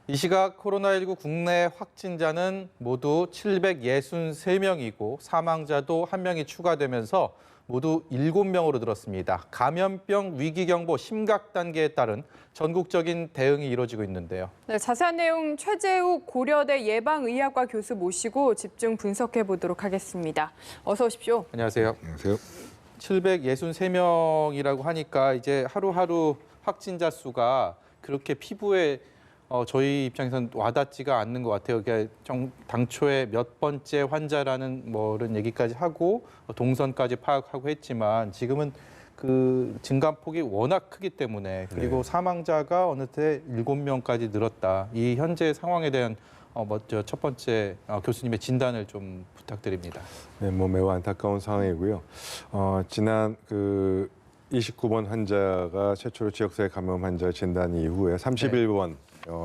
이 시각 코로나19 국내 확진자는 모두 763명이고 사망자도 1명이 추가되면서 모두 7명으로 늘었습니다. 감염병 위기경보 심각 단계에 따른 전국적인 대응이 이루어지고 있는데요. 네, 자세한 내용 최재욱 고려대 예방의학과 교수 모시고 집중 분석해 보도록 하겠습니다. 어서 오십시오. 안녕하세요. 안녕하세요. 763명이라고 하니까 이제 하루하루 확진자 수가 그렇게 피부에 저희 입장에서는 와닿지가 않는 것 같아요. 그러니까 당초에 몇 번째 환자라는 이런 얘기까지 하고 동선까지 파악하고 했지만 지금은 그 증가폭이 워낙 크기 때문에 그리고 네. 사망자가 어느새 7명까지 늘었다. 이 현재 상황에 대한 먼저 첫 번째 교수님의 진단을 좀 부탁드립니다. 네, 매우 안타까운 상황이고요. 지난 29번 환자가 최초로 지역사회 감염 환자 진단 이후에 31번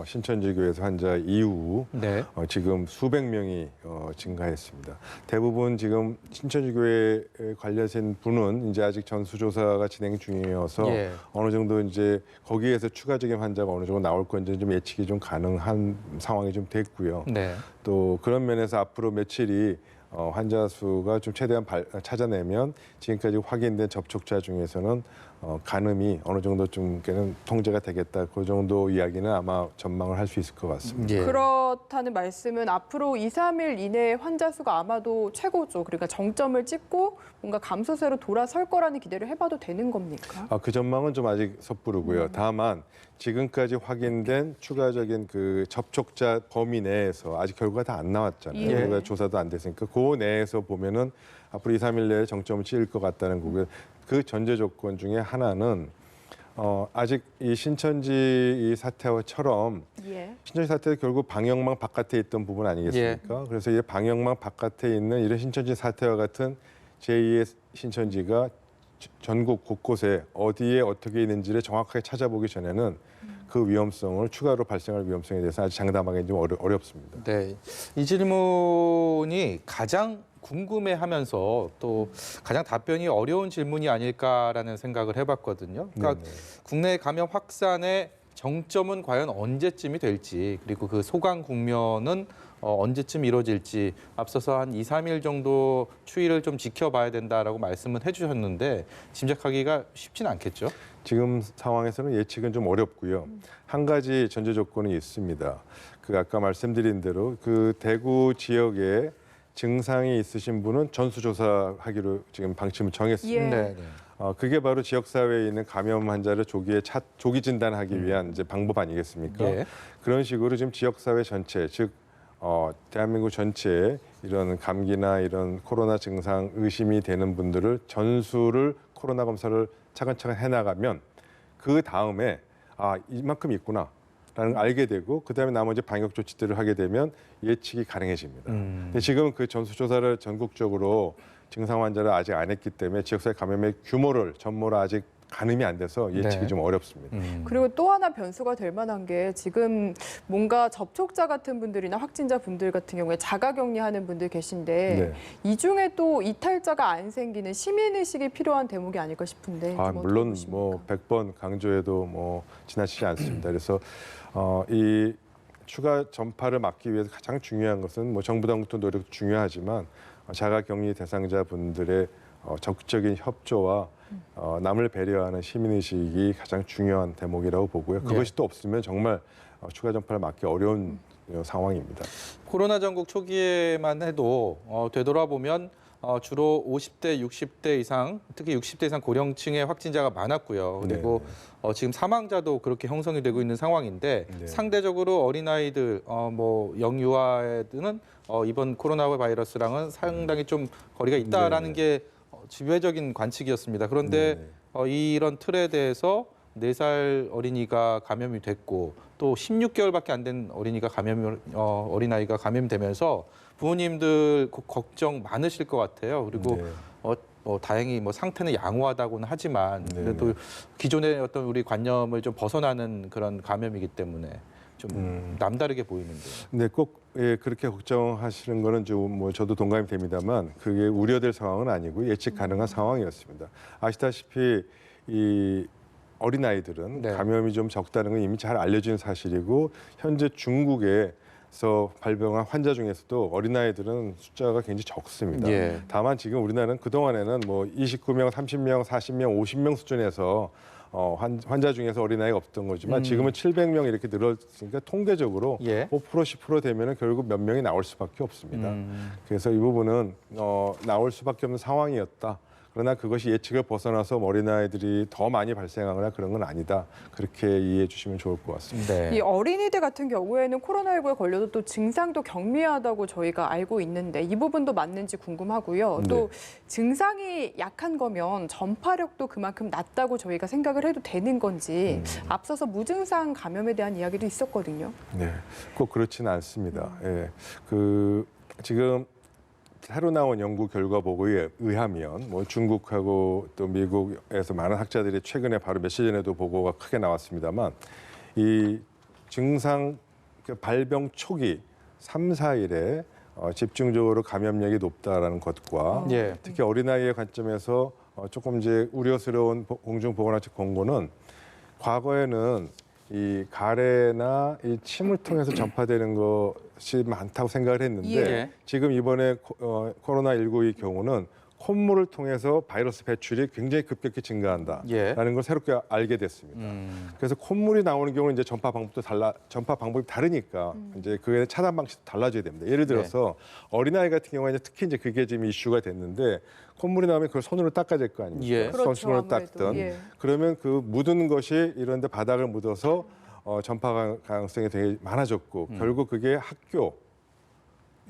신천지교에서 환자 이후 네. 지금 수백 명이 증가했습니다. 대부분 지금 신천지교에 관련된 분은 이제 아직 전수조사가 진행 중이어서 예. 어느 정도 이제 거기에서 추가적인 환자가 어느 정도 나올 건지 좀 예측이 좀 가능한 상황이 좀 됐고요. 네. 또 그런 면에서 앞으로 며칠이 환자 수가 좀 최대한 찾아내면 지금까지 확인된 접촉자 중에서는 가늠이 어느 정도 좀 통제가 되겠다. 그 정도 이야기는 아마 전망을 할 수 있을 것 같습니다. 예. 그렇다는 말씀은 앞으로 2, 3일 이내에 환자 수가 아마도 최고죠. 그러니까 정점을 찍고 뭔가 감소세로 돌아설 거라는 기대를 해봐도 되는 겁니까? 그 전망은 좀 아직 섣부르고요. 다만 지금까지 확인된 추가적인 그 접촉자 범위 내에서 아직 결과가 다 안 나왔잖아요. 예. 결과 조사도 안 됐으니까 그 내에서 보면은 앞으로 2, 3일 내에 정점을 찍을 것 같다는 거고요. 그 전제 조건 중에 하나는 아직 이 신천지 이 사태처럼 예. 신천지 사태 결국 방역망 바깥에 있던 부분 아니겠습니까? 그래서 이 방역망 바깥에 있는 이런 신천지 사태와 같은 제2의 신천지가 전국 곳곳에 어디에 어떻게 있는지를 정확하게 찾아보기 전에는 그 위험성을 추가로 발생할 위험성에 대해서 아주 장담하기 좀 어렵습니다. 네, 이 질문이 가장 궁금해하면서 또 가장 답변이 어려운 질문이 아닐까라는 생각을 해봤거든요. 그러니까 네네. 국내 감염 확산의 정점은 과연 언제쯤이 될지 그리고 그 소강 국면은 언제쯤 이루어질지 앞서서 한 2, 3일 정도 추이를 좀 지켜봐야 된다라고 말씀을 해주셨는데 짐작하기가 쉽지는 않겠죠? 지금 상황에서는 예측은 좀 어렵고요. 한 가지 전제 조건이 있습니다. 그 아까 말씀드린 대로 그 대구 지역에 증상이 있으신 분은 전수조사하기로 지금 방침을 정했습니다. 예. 네, 네. 그게 바로 지역사회에 있는 감염 환자를 조기 진단하기 위한 이제 방법 아니겠습니까? 예. 그런 식으로 지금 지역사회 전체, 즉 대한민국 전체에 이런 감기나 이런 코로나 증상 의심이 되는 분들을 전수를 코로나 검사를 차근차근 해나가면 그 다음에 이만큼 있구나. 라는 걸 알게 되고 그다음에 나머지 방역 조치들을 하게 되면 예측이 가능해집니다. 근데 지금 그 전수조사를 전국적으로 증상 환자를 아직 안 했기 때문에 지역사회 감염의 규모를 전모를 아직 가늠이 안 돼서 예측이 네. 좀 어렵습니다. 그리고 또 하나 변수가 될 만한 게 지금 뭔가 접촉자 같은 분들이나 확진자 분들 같은 경우에 자가격리하는 분들 계신데 네. 이 중에 또 이탈자가 안 생기는 시민의식이 필요한 대목이 아닐까 싶은데 좀 어떻게 물론 보십니까? 100번 강조해도 지나치지 않습니다. 그래서 이 추가 전파를 막기 위해서 가장 중요한 것은 정부 당국도 노력도 중요하지만 자가격리 대상자분들의 적극적인 협조와 남을 배려하는 시민의식이 가장 중요한 대목이라고 보고요. 그것이 또 없으면 정말 추가 전파를 막기 어려운 상황입니다. 코로나 전국 초기에만 해도 되돌아보면 주로 50대, 60대 이상, 특히 60대 이상 고령층의 확진자가 많았고요. 그리고 지금 사망자도 그렇게 형성이 되고 있는 상황인데 네. 상대적으로 어린아이들, 영유아들은 이번 코로나 바이러스랑은 상당히 좀 거리가 있다라는 게 지배적인 관측이었습니다. 그런데 이런 틀에 대해서 4살 어린이가 감염이 됐고 또 16개월밖에 안 된 어린이가 어린아이가 감염되면서 부모님들 걱정 많으실 것 같아요. 그리고 다행히 상태는 양호하다고는 하지만 그래도 기존의 어떤 우리 관념을 좀 벗어나는 그런 감염이기 때문에 좀 남다르게 보이는데요. 네, 꼭 그렇게 걱정하시는 거는 좀 저도 동감이 됩니다만 그게 우려될 상황은 아니고 예측 가능한 상황이었습니다. 아시다시피 이 어린아이들은 네. 감염이 좀 적다는 건 이미 잘 알려진 사실이고 현재 중국에서 발병한 환자 중에서도 어린아이들은 숫자가 굉장히 적습니다. 예. 다만 지금 우리나라는 그동안에는 뭐 29명, 30명, 40명, 50명 수준에서 환자 중에서 어린아이가 없던 거지만 지금은 700명 이렇게 늘었으니까 통계적으로 예. 5% 10% 되면은 결국 몇 명이 나올 수밖에 없습니다. 그래서 이 부분은 나올 수밖에 없는 상황이었다. 그러나 그것이 예측을 벗어나서 어린아이들이 더 많이 발생하거나 그런 건 아니다. 그렇게 이해해 주시면 좋을 것 같습니다. 네. 이 어린이들 같은 경우에는 코로나19에 걸려도 또 증상도 경미하다고 저희가 알고 있는데 이 부분도 맞는지 궁금하고요. 또 증상이 약한 거면 전파력도 그만큼 낮다고 저희가 생각을 해도 되는 건지 앞서서 무증상 감염에 대한 이야기도 있었거든요. 네, 꼭 그렇지는 않습니다. 예, 지금 새로 나온 연구 결과 보고에 의하면 뭐 중국하고 또 미국에서 많은 학자들이 최근에 바로 며칠 전에도 보고가 크게 나왔습니다만 이 증상 발병 초기 3, 4일에 집중적으로 감염력이 높다라는 것과 예. 특히 어린아이의 관점에서 조금 이제 우려스러운 공중보건학적 권고는 과거에는 이 가래나 이 침을 통해서 전파되는 것이 많다고 생각을 했는데 예. 지금 이번에 코로나19의 경우는 콧물을 통해서 바이러스 배출이 굉장히 급격히 증가한다라는 예. 걸 새롭게 알게 됐습니다. 그래서 콧물이 나오는 경우는 이제 전파 방법이 다르니까 이제 그에 차단 방식도 달라져야 됩니다. 예를 들어서 어린아이 같은 경우에는 특히 이제 그게 지금 이슈가 됐는데 콧물이 나오면 그걸 손으로 닦아야 될 거 아닙니까? 예. 그렇죠, 손으로 아무래도. 닦든 예. 그러면 그 묻은 것이 이런데 바닥을 묻어서 전파 가능성이 되게 많아졌고 결국 그게 학교,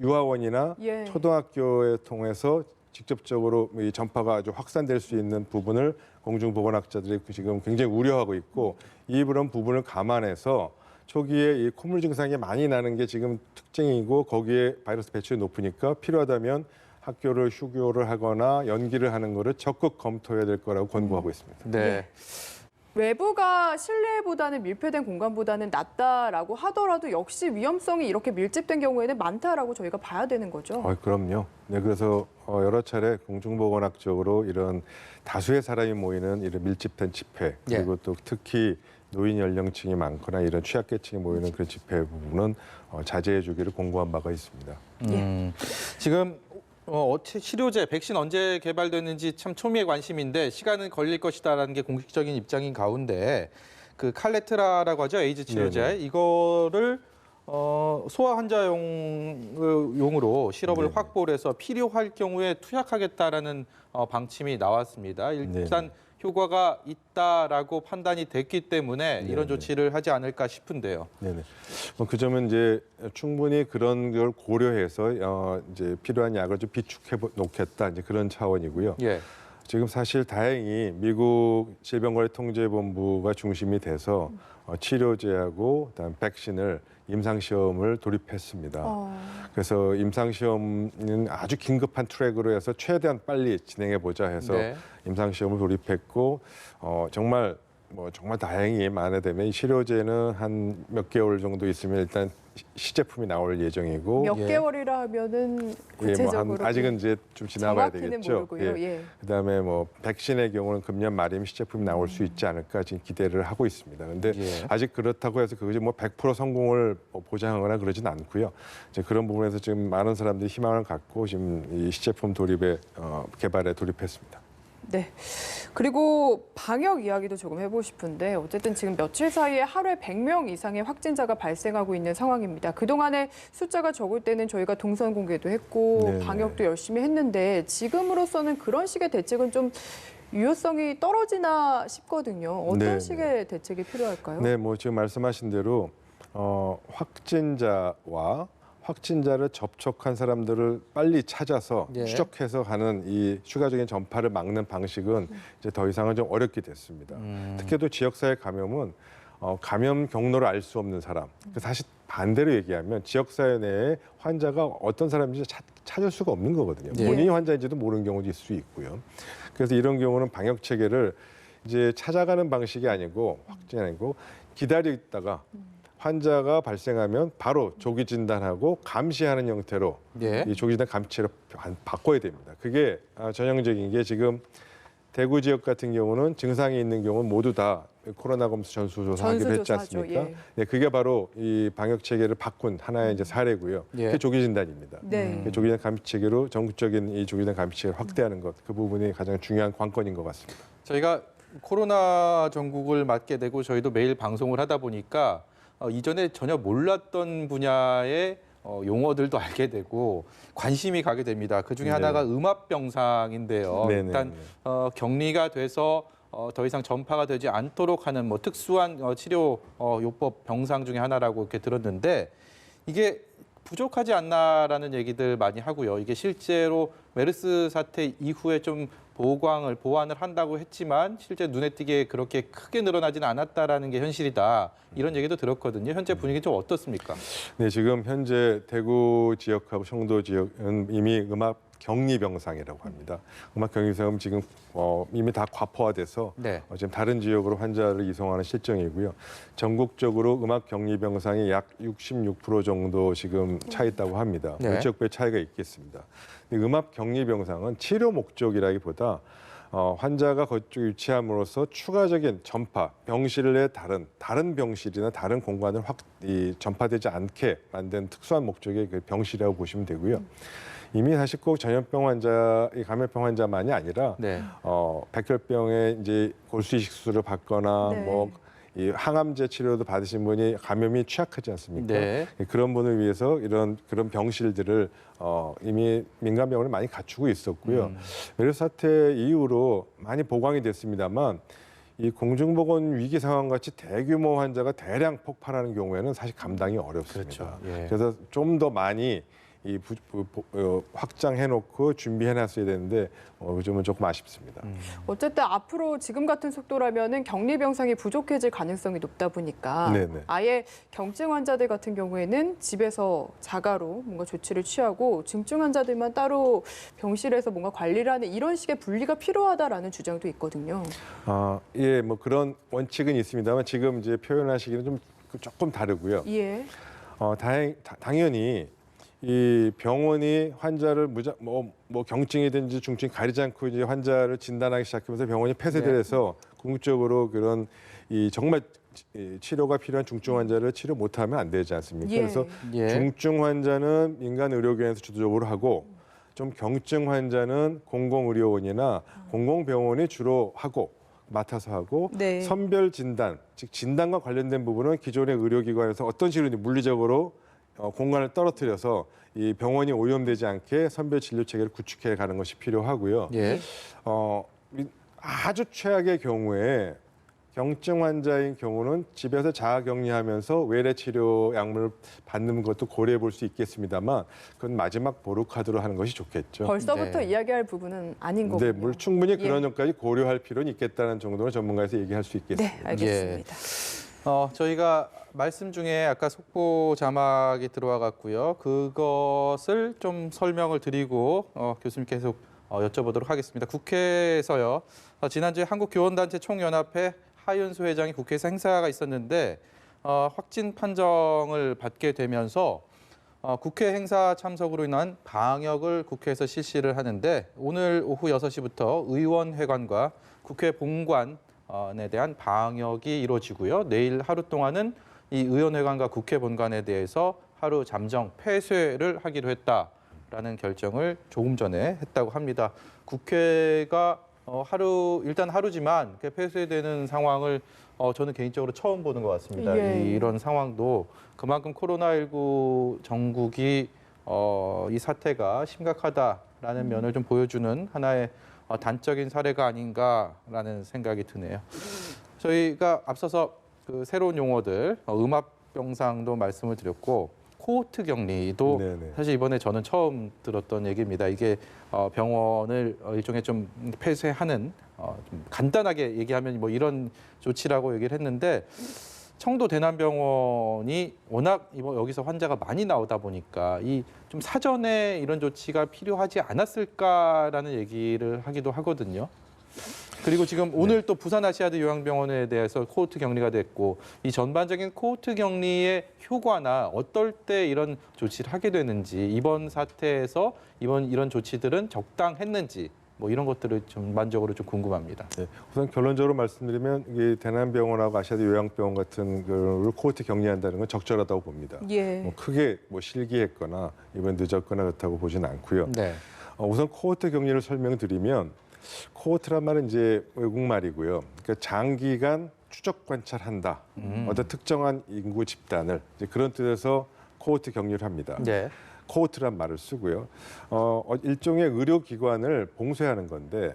유아원이나 예. 초등학교에 통해서 직접적으로 이 전파가 아주 확산될 수 있는 부분을 공중보건학자들이 지금 굉장히 우려하고 있고 이런 부분을 감안해서 초기에 이 콧물 증상이 많이 나는 게 지금 특징이고 거기에 바이러스 배출이 높으니까 필요하다면 학교를 휴교를 하거나 연기를 하는 거를 적극 검토해야 될 거라고 권고하고 있습니다. 네. 외부가 실내보다는 밀폐된 공간보다는 낫다라고 하더라도 역시 위험성이 이렇게 밀집된 경우에는 많다라고 저희가 봐야 되는 거죠. 그럼요. 네, 그래서 여러 차례 공중보건학적으로 이런 다수의 사람이 모이는 이런 밀집된 집회 그리고 또 특히 노인 연령층이 많거나 이런 취약계층이 모이는 그런 집회 부분은 자제해 주기를 공고한 바가 있습니다. 지금 치료제, 백신 언제 개발되는지 참 초미의 관심인데 시간은 걸릴 것이다라는 게 공식적인 입장인 가운데 그 칼레트라라고 하죠, 에이즈 치료제. 네네. 이거를 소아 환자용으로 시럽을 네네. 확보를 해서 필요할 경우에 투약하겠다라는 방침이 나왔습니다. 일단 네네. 효과가 있다라고 판단이 됐기 때문에 이런 네네. 조치를 하지 않을까 싶은데요. 네네. 그 점은 이제 충분히 그런 걸 고려해서 이제 필요한 약을 좀 비축해 놓겠다 이제 그런 차원이고요. 예. 지금 사실 다행히 미국 질병관리통제본부가 중심이 돼서 치료제하고 그다음 백신을 임상시험을 돌입했습니다. 그래서 임상시험은 아주 긴급한 트랙으로 해서 최대한 빨리 진행해보자 해서 네. 임상시험을 돌입했고 정말 다행히 만에 되면 이 치료제는 한 몇 개월 정도 있으면 일단 시제품이 나올 예정이고 몇 예. 개월이라 하면은 구체적으로 아직은 이제 좀 지나봐야 정확히는 되겠죠. 모르고요. 예. 그다음에 백신의 경우는 금년 말이면 시제품이 나올 수 있지 않을까 지금 기대를 하고 있습니다. 그런데 예. 아직 그렇다고 해서 그것이 100% 성공을 보장하거나 그러진 않고요. 이제 그런 부분에서 지금 많은 사람들이 희망을 갖고 지금 이 시제품 개발에 돌입했습니다. 네. 그리고 방역 이야기도 조금 해보고 싶은데 어쨌든 지금 며칠 사이에 하루에 100명 이상의 확진자가 발생하고 있는 상황입니다. 그동안에 숫자가 적을 때는 저희가 동선 공개도 했고 네네. 방역도 열심히 했는데 지금으로서는 그런 식의 대책은 좀 유효성이 떨어지나 싶거든요. 어떤 네네. 식의 대책이 필요할까요? 네, 지금 말씀하신 대로 확진자와 확진자를 접촉한 사람들을 빨리 찾아서 예. 추적해서 하는 이 추가적인 전파를 막는 방식은 이제 더 이상은 좀 어렵게 됐습니다. 특히 또 지역사회 감염은 감염 경로를 알 수 없는 사람. 사실 반대로 얘기하면 지역사회 내에 환자가 어떤 사람인지 찾을 수가 없는 거거든요. 예. 본인이 환자인지도 모르는 경우도 있을 수 있고요. 그래서 이런 경우는 방역 체계를 이제 찾아가는 방식이 아니고 확진이 아니고 기다리다가 환자가 발생하면 바로 조기 진단하고 감시하는 형태로 예. 이 조기 진단 감시로 바꿔야 됩니다. 그게 전형적인 게 지금 대구 지역 같은 경우는 증상이 있는 경우는 모두 다 코로나 검사 전수조사하기로 했지 전수조사하죠. 않습니까? 예. 네, 그게 바로 이 방역 체계를 바꾼 하나의 이제 사례고요. 예. 그게 조기 진단입니다. 네. 그 조기 진단 감시 체계로 전국적인 이 조기 진단 감시 체계를 확대하는 것, 그 부분이 가장 중요한 관건인 것 같습니다. 저희가 코로나 전국을 맡게 되고 저희도 매일 방송을 하다 보니까 이전에 전혀 몰랐던 분야의 용어들도 알게 되고 관심이 가게 됩니다. 그중에 네. 하나가 음압병상인데요. 네네. 일단 격리가 돼서 더 이상 전파가 되지 않도록 하는 뭐 특수한 치료 요법 병상 중에 하나라고 이렇게 들었는데 이게 부족하지 않나라는 얘기들 많이 하고요. 이게 실제로 메르스 사태 이후에 좀 보완을 한다고 했지만 실제 눈에 띄게 그렇게 크게 늘어나지는 않았다라는 게 현실이다. 이런 얘기도 들었거든요. 현재 분위기 좀 어떻습니까? 네, 지금 현재 대구 지역하고 청도 지역은 이미 음압 격리 병상이라고 합니다. 음압 격리 병상은 지금 이미 다 과포화돼서 네. 지금 다른 지역으로 환자를 이송하는 실정이고요. 전국적으로 음압 격리 병상이 약 66% 정도 지금 차 있다고 합니다. 네. 몇 지역별 차이가 있겠습니다. 음압 격리 병상은 치료 목적이라기보다 환자가 그쪽에 위치함으로써 추가적인 전파, 병실 내 다른 병실이나 다른 공간을 전파되지 않게 만든 특수한 목적의 그 병실이라고 보시면 되고요. 이미 사실 꼭 전염병 환자, 감염병 환자만이 아니라 네. 백혈병에 이제 골수이식 수술을 받거나 네. 뭐 이 항암제 치료도 받으신 분이 감염이 취약하지 않습니까? 네. 그런 분을 위해서 그런 병실들을 이미 민간병원을 많이 갖추고 있었고요. 메르스 사태 이후로 많이 보강이 됐습니다만 이 공중보건 위기 상황 같이 대규모 환자가 대량 폭발하는 경우에는 사실 감당이 어렵습니다. 그렇죠. 예. 그래서 좀 더 많이 확장해놓고 준비해놨어야 되는데 요즘은 조금 아쉽습니다. 어쨌든 앞으로 지금 같은 속도라면은 격리 병상이 부족해질 가능성이 높다 보니까 네네. 아예 경증 환자들 같은 경우에는 집에서 자가로 뭔가 조치를 취하고 중증 환자들만 따로 병실에서 뭔가 관리를 하는 이런 식의 분리가 필요하다라는 주장도 있거든요. 예, 뭐 그런 원칙은 있습니다만 지금 이제 표현하시기는 좀 조금 다르고요. 예. 당연히 이 병원이 환자를 뭐 경증이든지 중증 가리지 않고 이제 환자를 진단하기 시작하면서 병원이 폐쇄돼서 궁극적으로 그런 이 정말 치료가 필요한 중증 환자를 치료 못하면 안 되지 않습니까? 예. 그래서 예. 중증 환자는 민간 의료기관에서 주도적으로 하고 좀 경증 환자는 공공의료원이나 공공병원이 주로 맡아서 하고 네. 선별 진단, 즉 진단과 관련된 부분은 기존의 의료기관에서 어떤 식으로 물리적으로 공간을 떨어뜨려서 이 병원이 오염되지 않게 선별 진료 체계를 구축해 가는 것이 필요하고요. 예. 아주 최악의 경우에 경증 환자인 경우는 집에서 자가격리하면서 외래 치료 약물을 받는 것도 고려해 볼 수 있겠습니다만 그건 마지막 보루카드로 하는 것이 좋겠죠. 벌써부터 네. 이야기할 부분은 아닌 거군요. 네, 충분히 그런 예. 점까지 고려할 필요는 있겠다는 정도로 전문가에서 얘기할 수 있겠습니다. 네, 알겠습니다. 저희가 말씀 중에 아까 속보 자막이 들어와 갔고요. 그것을 좀 설명을 드리고 교수님 계속 여쭤보도록 하겠습니다. 국회에서요. 지난주에 한국교원단체 총연합회 하윤수 회장이 국회에서 행사가 있었는데 확진 판정을 받게 되면서 국회 행사 참석으로 인한 방역을 국회에서 실시를 하는데 오늘 오후 6시부터 의원회관과 국회 본관에 대한 방역이 이루어지고요. 내일 하루 동안은 이 의원회관과 국회 본관에 대해서 하루 잠정 폐쇄를 하기로 했다라는 결정을 조금 전에 했다고 합니다. 국회가 일단 하루지만 폐쇄되는 상황을 저는 개인적으로 처음 보는 것 같습니다. 예. 이런 상황도 그만큼 코로나19 전국이 이 사태가 심각하다라는 면을 좀 보여주는 하나의 단적인 사례가 아닌가라는 생각이 드네요. 저희가 앞서서 그 새로운 용어들 음압병상도 말씀을 드렸고 코호트 격리도 네네. 사실 이번에 저는 처음 들었던 얘기입니다. 이게 병원을 일종의 좀 폐쇄하는 좀 간단하게 얘기하면 뭐 이런 조치라고 얘기를 했는데 청도 대남병원이 워낙 여기서 환자가 많이 나오다 보니까 이 좀 사전에 이런 조치가 필요하지 않았을까라는 얘기를 하기도 하거든요. 그리고 지금 오늘 또 부산아시아드 요양병원에 대해서 코호트 격리가 됐고 이 전반적인 코호트 격리의 효과나 어떨 때 이런 조치를 하게 되는지 이번 사태에서 이런 조치들은 적당했는지 뭐 이런 것들을 좀 만적으로 좀 궁금합니다. 네, 우선 결론적으로 말씀드리면 이게 대남병원하고 아시아대 요양병원 같은 거를 코호트 격리한다는 건 적절하다고 봅니다. 예. 뭐 크게 뭐 실기했거나 이번 늦었거나 그렇다고 보지는 않고요. 네. 우선 코호트 격리를 설명드리면 코호트란 말은 이제 외국말이고요. 그러니까 장기간 추적 관찰한다. 어떤 특정한 인구 집단을 이제 그런 뜻에서 코호트 격리를 합니다. 네. 코호트란 말을 쓰고요. 일종의 의료기관을 봉쇄하는 건데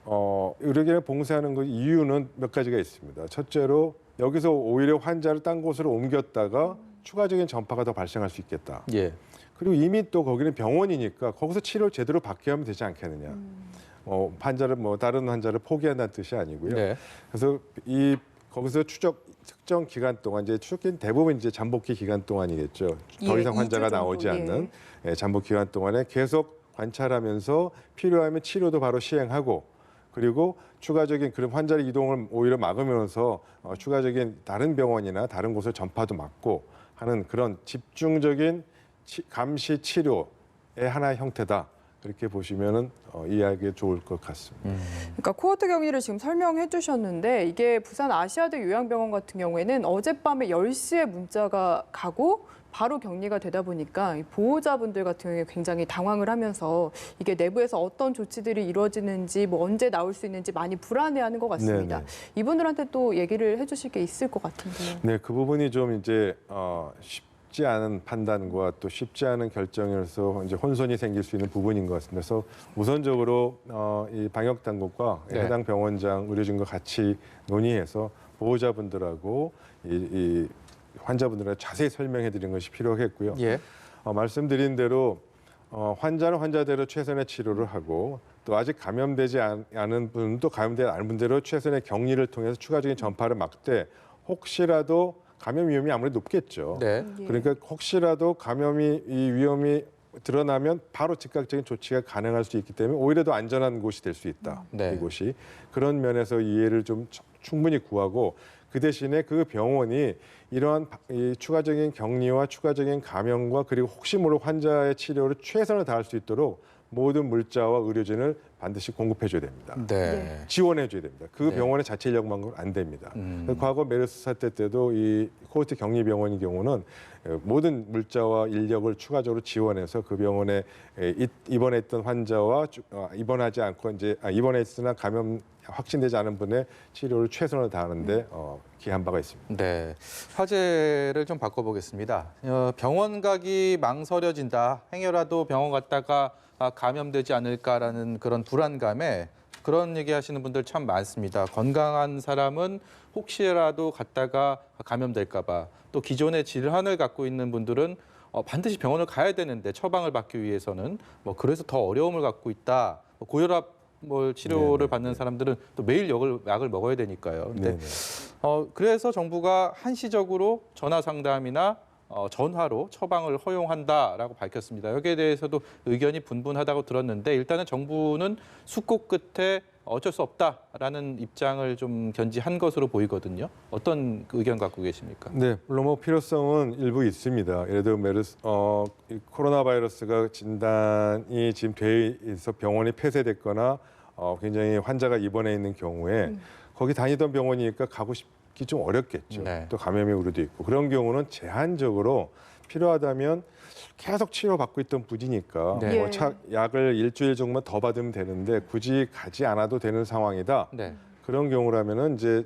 의료기관을 봉쇄하는 그 이유는 몇 가지가 있습니다. 첫째로 여기서 오히려 환자를 딴 곳으로 옮겼다가 추가적인 전파가 더 발생할 수 있겠다. 예. 그리고 이미 또 거기는 병원이니까 거기서 치료를 제대로 받게 하면 되지 않겠느냐. 환자를 다른 환자를 포기한다는 뜻이 아니고요. 네. 그래서 거기서 특정 기간 동안 이제 추적기는 대부분 이제 잠복기 기간 동안이겠죠. 더 이상 환자가 나오지 않는 잠복 기간 동안에 계속 관찰하면서 필요하면 치료도 바로 시행하고 그리고 추가적인 그런 환자의 이동을 오히려 막으면서 추가적인 다른 병원이나 다른 곳을 전파도 막고 하는 그런 집중적인 감시 치료의 하나의 형태다. 그렇게 보시면은 이해하기 좋을 것 같습니다. 그러니까 코호트 격리를 지금 설명해 주셨는데 이게 부산 아시아대 요양병원 같은 경우에는 어젯밤에 10시에 문자가 가고 바로 격리가 되다 보니까 보호자분들 같은 경우에 굉장히 당황을 하면서 이게 내부에서 어떤 조치들이 이루어지는지 뭐 언제 나올 수 있는지 많이 불안해하는 것 같습니다. 네네. 이분들한테 또 얘기를 해주실 게 있을 것 같은데요. 네, 그 부분이 좀 이제 쉽지 않은 판단과 또 쉽지 않은 결정이어서 이제 혼선이 생길 수 있는 부분인 것 같습니다. 그래서 우선적으로 이 방역 당국과 네. 해당 병원장, 의료진과 같이 논의해서 보호자분들하고 이 환자분들한테 자세히 설명해 드리는 것이 필요하겠고요. 예. 말씀드린 대로 환자는 환자대로 최선의 치료를 하고 또 아직 감염되지 않은 분도 감염되지 않은 분대로 최선의 격리를 통해서 추가적인 전파를 막되 혹시라도 감염 위험이 아무래도 높겠죠. 네. 그러니까 혹시라도 감염이 이 위험이 드러나면 바로 즉각적인 조치가 가능할 수 있기 때문에 오히려 더 안전한 곳이 될 수 있다. 네. 이곳이 그런 면에서 이해를 좀 충분히 구하고 그 대신에 그 병원이 이러한 이 추가적인 격리와 추가적인 감염과 그리고 혹시 모를 환자의 치료를 최선을 다할 수 있도록 모든 물자와 의료진을 반드시 공급해줘야 됩니다. 네. 지원해줘야 됩니다. 그 네. 병원의 자체 인력만으로는 안 됩니다. 과거 메르스 사태 때도 이 코호트 격리병원의 경우는 모든 물자와 인력을 추가적으로 지원해서 그 병원에 입원했던 환자와 입원하지 않고 이제 입원했으나 감염 확진되지 않은 분의 치료를 최선을 다하는데 기한 바가 있습니다. 네, 화제를 좀 바꿔보겠습니다. 병원 가기 망설여진다. 행여라도 병원 갔다가 감염되지 않을까라는 그런 불안감에 그런 얘기하시는 분들 참 많습니다. 건강한 사람은 혹시라도 갔다가 감염될까 봐. 또 기존의 질환을 갖고 있는 분들은 반드시 병원을 가야 되는데 처방을 받기 위해서는 그래서 더 어려움을 갖고 있다. 고혈압 치료를 네네. 받는 사람들은 또 매일 약을 먹어야 되니까요. 근데 네네. 그래서 정부가 한시적으로 전화 상담이나 전화로 처방을 허용한다라고 밝혔습니다. 여기에 대해서도 의견이 분분하다고 들었는데 일단은 정부는 숙고 끝에 어쩔 수 없다라는 입장을 좀 견지한 것으로 보이거든요. 어떤 의견 갖고 계십니까? 네, 물론 필요성은 일부 있습니다. 예를 들어 이 코로나 바이러스가 진단이 지금 돼 있어 병원이 폐쇄됐거나 굉장히 환자가 입원해 있는 경우에 거기 다니던 병원이니까 가고 싶기 좀 어렵겠죠. 네. 또 감염의 우려도 있고 그런 경우는 제한적으로 필요하다면 계속 치료받고 있던 분이니까 네. 약을 일주일 정도만 더 받으면 되는데 굳이 가지 않아도 되는 상황이다. 네. 그런 경우라면은 이제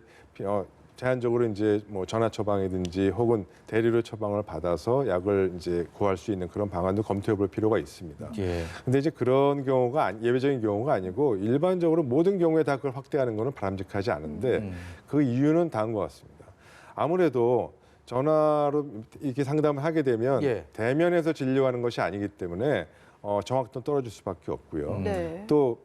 제한적으로 이제 전화 처방이든지 혹은 대리로 처방을 받아서 약을 이제 구할 수 있는 그런 방안도 검토해 볼 필요가 있습니다. 예. 근데 이제 그런 경우가 예외적인 경우가 아니고 일반적으로 모든 경우에 다 그걸 확대하는 것은 바람직하지 않은데 그 이유는 다음 것 같습니다. 아무래도 전화로 이렇게 상담을 하게 되면 예. 대면에서 진료하는 것이 아니기 때문에 정확도는 떨어질 수밖에 없고요. 네. 또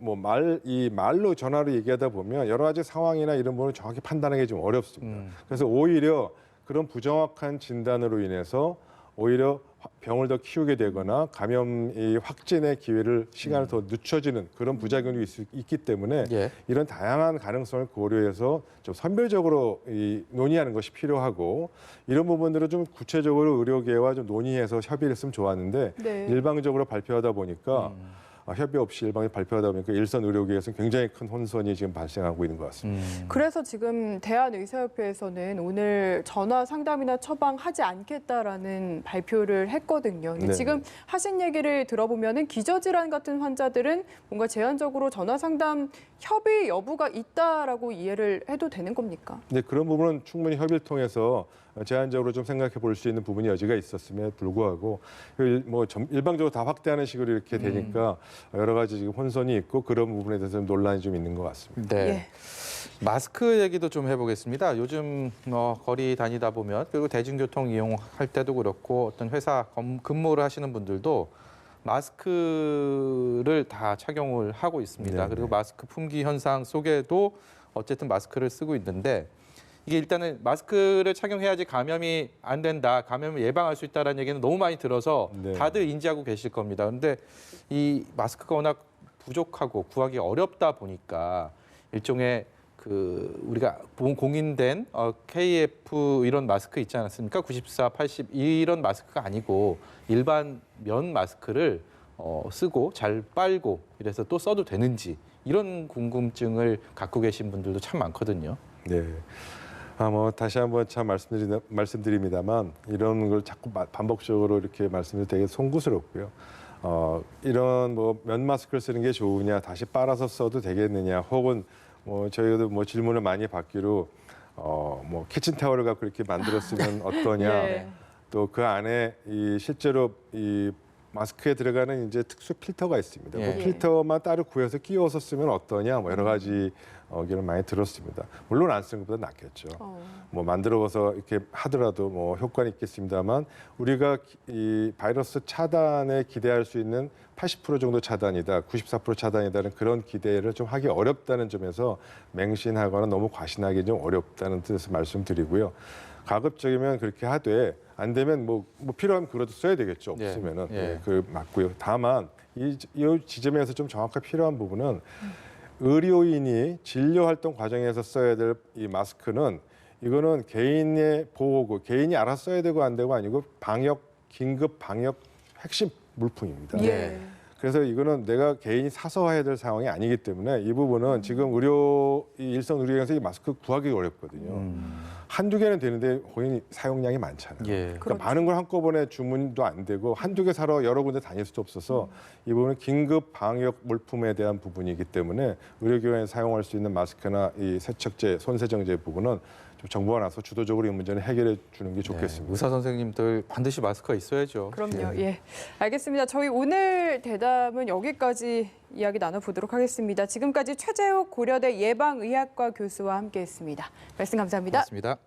이 말로 전화로 얘기하다 보면 여러 가지 상황이나 이런 부분을 정확히 판단하기 좀 어렵습니다. 그래서 오히려 그런 부정확한 진단으로 인해서 오히려 병을 더 키우게 되거나 감염 확진의 시간을 더 늦춰지는 그런 부작용이 있기 때문에 예. 이런 다양한 가능성을 고려해서 좀 선별적으로 논의하는 것이 필요하고 이런 부분들을 좀 구체적으로 의료계와 좀 논의해서 협의를 했으면 좋았는데 네. 일방적으로 발표하다 보니까 협의 없이 일방에 발표하다 보니까 일선 의료계에서는 굉장히 큰 혼선이 지금 발생하고 있는 것 같습니다. 그래서 지금 대한의사협회에서는 오늘 전화 상담이나 처방하지 않겠다라는 발표를 했거든요. 근데 네. 지금 하신 얘기를 들어보면은 기저질환 같은 환자들은 뭔가 제한적으로 전화 상담 협의 여부가 있다라고 이해를 해도 되는 겁니까? 네, 그런 부분은 충분히 협의를 통해서 제한적으로 좀 생각해 볼 수 있는 부분이 여지가 있었음에 불구하고 일방적으로 다 확대하는 식으로 이렇게 되니까 여러 가지 지금 혼선이 있고 그런 부분에 대해서 논란이 좀 있는 것 같습니다. 네. 예. 마스크 얘기도 좀 해보겠습니다. 요즘 거리 다니다 보면 그리고 대중교통 이용할 때도 그렇고 어떤 회사 근무를 하시는 분들도 마스크를 다 착용을 하고 있습니다. 네네. 그리고 마스크 품귀 현상 속에도 어쨌든 마스크를 쓰고 있는데 이게 일단은 마스크를 착용해야지 감염이 안 된다, 감염을 예방할 수 있다는 얘기는 너무 많이 들어서 네. 다들 인지하고 계실 겁니다. 그런데 이 마스크가 워낙 부족하고 구하기 어렵다 보니까 일종의 우리가 공인된 KF 이런 마스크 있지 않습니까? 94, 80 이런 마스크가 아니고 일반 면 마스크를 쓰고 잘 빨고 이래서 또 써도 되는지 이런 궁금증을 갖고 계신 분들도 참 많거든요. 네. 다시 한번 참 말씀드립니다만 이런 걸 자꾸 반복적으로 이렇게 말씀드리면 되게 송구스럽고요. 이런 면 마스크를 쓰는 게 좋으냐, 다시 빨아서 써도 되겠느냐, 혹은 저희도 질문을 많이 받기로 키친타월을 갖고 이렇게 만들었으면 어떠냐. 네. 또 그 안에 실제로 이 마스크에 들어가는 이제 특수 필터가 있습니다. 예. 그 필터만 따로 구해서 끼워서 쓰면 어떠냐, 여러 가지 의견을 많이 들었습니다. 물론 안 쓰는 것보다 낫겠죠. 만들어서 이렇게 하더라도 효과는 있겠습니다만 우리가 이 바이러스 차단에 기대할 수 있는 80% 정도 차단이다, 94% 차단이다는 그런 기대를 좀 하기 어렵다는 점에서 맹신하거나 너무 과신하기 좀 어렵다는 뜻에서 말씀드리고요. 가급적이면 그렇게 하되 안 되면 필요하면 그래도 써야 되겠죠. 없으면은 그 맞고요. 다만 이 지점에서 좀 정확하게 필요한 부분은 의료인이 진료 활동 과정에서 써야 될 이 마스크는 이거는 개인의 보호고 개인이 알아서 써야 되고 안 되고 아니고 긴급 방역 핵심 물품입니다. 예. 그래서 이거는 내가 개인이 사서 해야 될 상황이 아니기 때문에 이 부분은 지금 이 일선 의료기관에서 이 마스크 구하기 어렵거든요. 한두 개는 되는데 거의 사용량이 많잖아요. 예. 그러니까 그렇죠. 많은 걸 한꺼번에 주문도 안 되고 한두 개 사러 여러 군데 다닐 수도 없어서 이 부분은 긴급 방역 물품에 대한 부분이기 때문에 의료기관에 사용할 수 있는 마스크나 이 세척제, 손세정제 부분은 좀 정부가 나서 주도적으로 이 문제는 해결해 주는 게 좋겠습니다. 의사 선생님들 반드시 마스크가 있어야죠. 그럼요. 예. 알겠습니다. 저희 오늘 대담은 여기까지 이야기 나눠보도록 하겠습니다. 지금까지 최재욱 고려대 예방의학과 교수와 함께했습니다. 말씀 감사합니다. 고맙습니다.